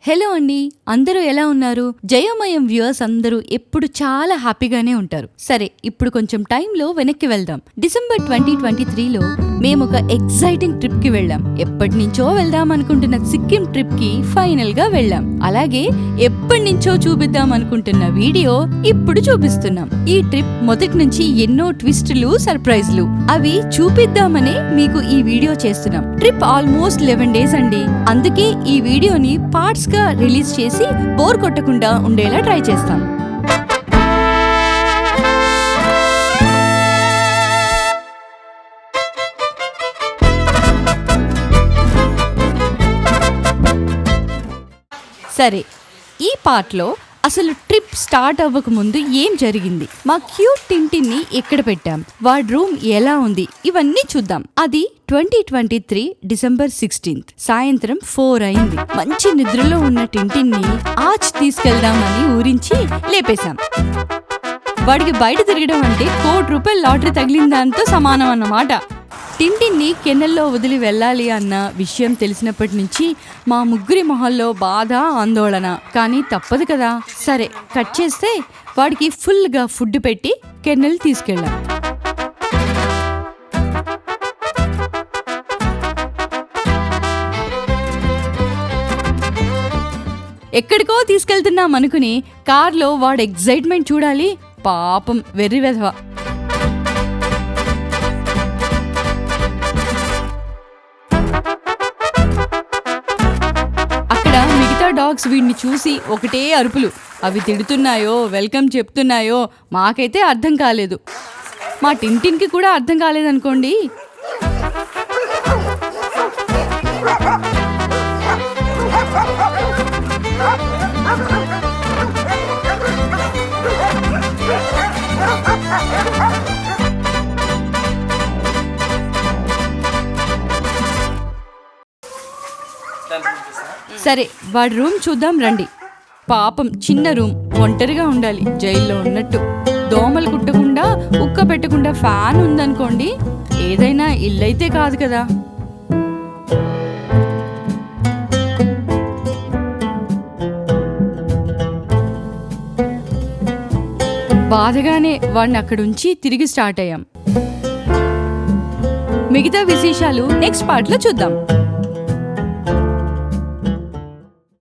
Hello అండి, అందరూ ఎలా ఉన్నారు? జయోమయం వ్యూవర్స్ అందరూ ఎప్పుడు చాలా హ్యాపీగానే ఉంటారు. సరే, ఇప్పుడు కొంచెం టైంలో వెనక్కి వెళ్దాం. డిసెంబర్ 2023లో మేము ఒక ఎక్సైటింగ్ ట్రిప్ కి వెళ్ళాం. ఎప్పటి నుంచో వెళ్దాం అనుకుంటున్న సిక్కిం ట్రిప్ కి ఫైనల్ గా వెళ్ళాం. అలాగే ఎప్పటి నుంచో చూపిద్దాం అనుకుంటున్న వీడియో ఇప్పుడు చూపిస్తున్నాం. ఈ ట్రిప్ మొదటి నుంచి ఎన్నో ట్విస్టులు, సర్ప్రైజ్లు అవి చూపిద్దామనే మీకు ఈ వీడియో చేస్తున్నాం. ట్రిప్ ఆల్మోస్ట్ 11 days అండి. అందుకే ఈ వీడియోని పార్ట్స్ గా రిలీజ్ చేసి బోర్ కొట్టకుండా ఉండేలా ట్రై చేస్తాం. సరే, ఈ పార్ట్లో అసలు ట్రిప్ స్టార్ట్ అవ్వక ముందు ఏం జరిగింది, మా క్యూట్ టింటిని ఎక్కడ పెట్టాం, వాడి రూమ్ ఎలా ఉంది, ఇవన్నీ చూద్దాం. అది 2023 December 16th సాయంత్రం 4 అయింది. మంచి నిద్రలో ఉన్న టింటిన్ని ఆచ్ తీసుకెళ్దామని ఊరించి లేపేశాం. వాడికి బయట తిరగడం అంటే ₹1,00,00,000 లాటరీ తగిలిన దాంతో సమానం అన్నమాట. టింటిన్ని కెన్నెల్లో వదిలి వెళ్ళాలి అన్న విషయం తెలిసినప్పటి నుంచి మా ముగ్గురి మొహల్లో బాధ, ఆందోళన. కానీ తప్పదు కదా. సరే, కట్ చేస్తే వాడికి ఫుల్గా ఫుడ్ పెట్టి కెన్నెల్ తీసుకెళ్ళాం. ఎక్కడికో తీసుకెళ్తున్నాం అనుకుని కార్లో వాడు ఎగ్జైట్మెంట్ చూడాలి. పాపం వెర్రి వెధవ. అక్కడ మిగతా డాగ్స్ వీడిని చూసి ఒకటే అరుపులు. అవి తిడుతున్నాయో వెల్కమ్ చెప్తున్నాయో మాకైతే అర్థం కాలేదు. మా టింటిన్కి కూడా అర్థం కాలేదనుకోండి. సరే, వాడి రూమ్ చూద్దాం రండి. పాపం చిన్న రూమ్, ఒంటరిగా ఉండాలి, జైల్లో ఉన్నట్టు. దోమలు కుట్టకుండా, ఉక్క పెట్టకుండా ఫ్యాన్ ఉందనుకోండి. ఏదైనా ఇల్లైతే కాదు కదా. బాధగానే వాడిని అక్కడుంచి తిరిగి స్టార్ట్ అయ్యాం. మిగతా విశేషాలు నెక్స్ట్ పార్ట్లో చూద్దాం.